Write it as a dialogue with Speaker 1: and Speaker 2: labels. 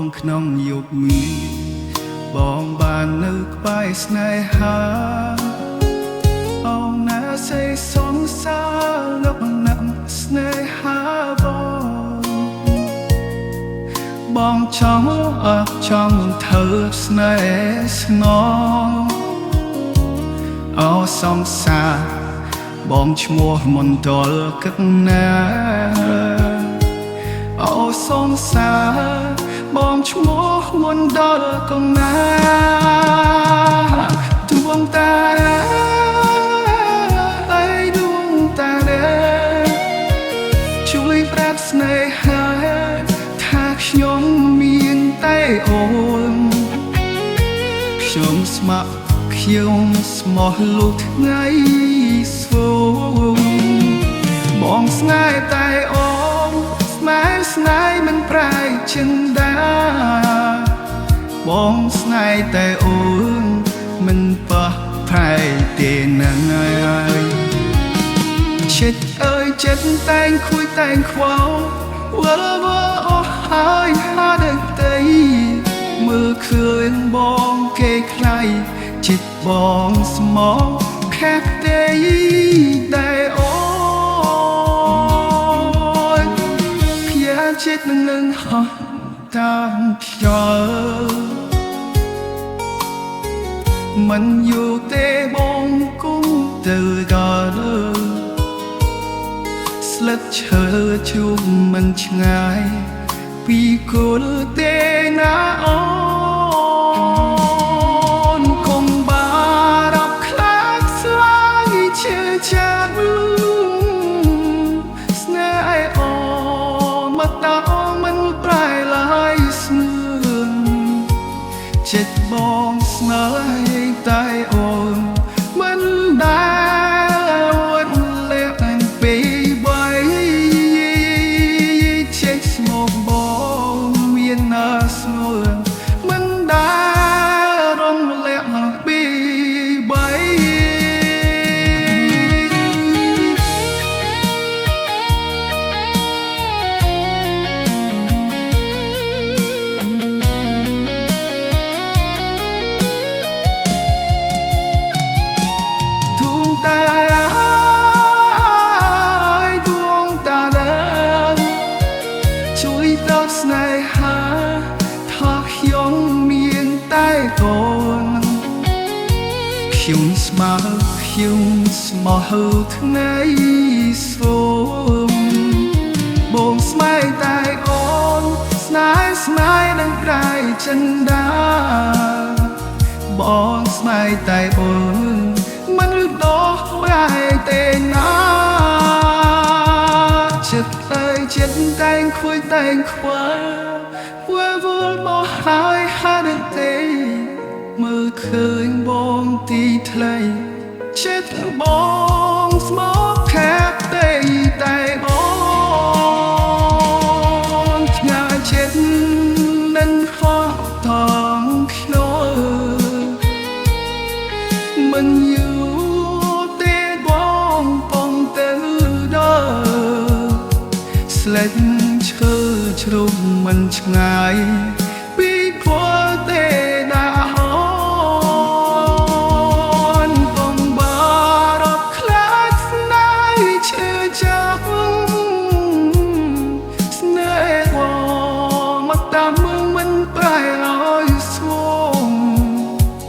Speaker 1: ងក្នុងយុគមានបងបាននៅក្បែរស្នេហាអូនណាសេសងសារលោកណាំស្នេហាបងចង់អត់ចង់ធ្វើស្នេហ៍ស្នងអូសំសាបងឈ្មោះមន្តលកឹកណាអូសំសាបងឈ្មោះមន្តលកឹកណាដួងតាដួងតាជួយប្រាប់ស្នេហាថាខ្ញុំមានតែអូនខ្ញុំស្ម័គ្រខ្ញុំស្មោះលុះថ្ងៃស្វងបងស្នេហ៍តែអូនស្នេហ៍មិនប្រែចិន្តាបងស្នេហ៍តែអូនមិនប៉ះប្រែទេនឹងហើយចិត្តអើយចិត្តតែងខួយតែងខ្វល់វល់អស់ហើយហាដឹកទៅមើលឃើញបងគេខ្លាយចិត្តបងស្មោះខាក់ទេតែអូនភ្យាចិត្តនឹងហោះតាមខ្យល់មិនយូរទេបងគុំទៅដល់ស្លឹកឈើជុំមិនឆ្ងាយពីគល់ទេណាអូនកុំបារម្ភខ្លាចស្លាយឈឺចាប់ស្នេហ៍អូនមកដល់មិនប្រែឡើយស្ងឿនចិត្តបងស្នេហ៍តែអូនមិនដែលវត្តលាក់ពីស្ងួនមិនដែលរំលាក់ពីបីដួងតាដួងតាជួយដល់ស្នេហាខ្ញុំមានតែកូនខ្ញុំស្មើខ្ញុំស្មោះថ្ងៃស្វងបងស្មែតែអូនស្នេហ៍នឹងក្រៃចិន្តាបងស្មែតែអូនមិនដោះប្រែទេណាចិត្តតែចិត្តតែងខួយតែងខ្វល់វល់មកហើយហាត់ទេមើលឃើញបងទីថ្លៃចិត្តបងស្មោះខាប់ទេតែបងឆ្ងាយចិត្តនឹងហោះថងខ្ញុំមិនយូរទេបងពងទៅដល់ស្លេចឈើជ្រុំមិនឆ្ងាយពីគល់ទេណាអូនបងបារម្ភខ្លាចស្នេហ៍ឈឺចាប់ស្នេហ៍បងមកតាមមើលមិនប្រែឡើ